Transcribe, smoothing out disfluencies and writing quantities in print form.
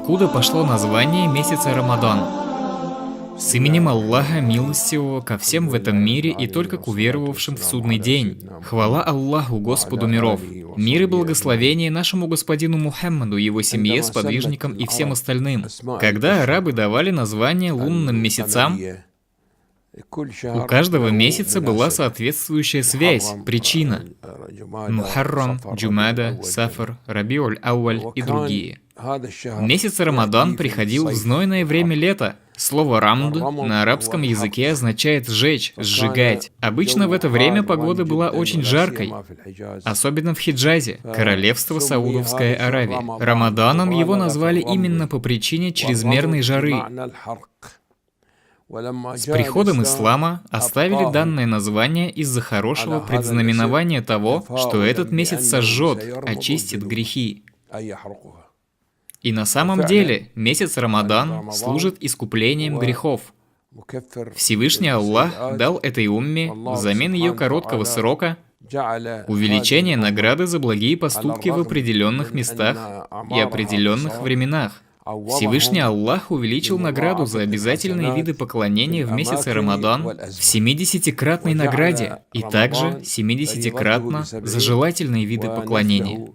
Откуда пошло название месяца Рамадан? С именем Аллаха Милостивого ко всем в этом мире и только к уверовавшим в судный день. Хвала Аллаху, Господу миров. Мир и благословение нашему господину Мухаммаду, его семье, сподвижникам и всем остальным. Когда арабы давали название лунным месяцам, у каждого месяца была соответствующая связь, причина. Мухаррам, Джумада, Сафар, Рабиуль-Ауаль и другие. Месяц Рамадан приходил в знойное время лета. Слово «рамд» на арабском языке означает «сжечь», «сжигать». Обычно в это время погода была очень жаркой, особенно в Хиджазе, королевство Саудовская Аравия. Рамаданом его назвали именно по причине чрезмерной жары. С приходом ислама оставили данное название из-за хорошего предзнаменования того, что этот месяц сожжет, очистит грехи. И на самом деле месяц Рамадан служит искуплением грехов. Всевышний Аллах дал этой умме взамен ее короткого срока увеличение награды за благие поступки в определенных местах и определенных временах. Всевышний Аллах увеличил награду за обязательные виды поклонения в месяце Рамадан в 70-кратной награде и также 70-кратно за желательные виды поклонения.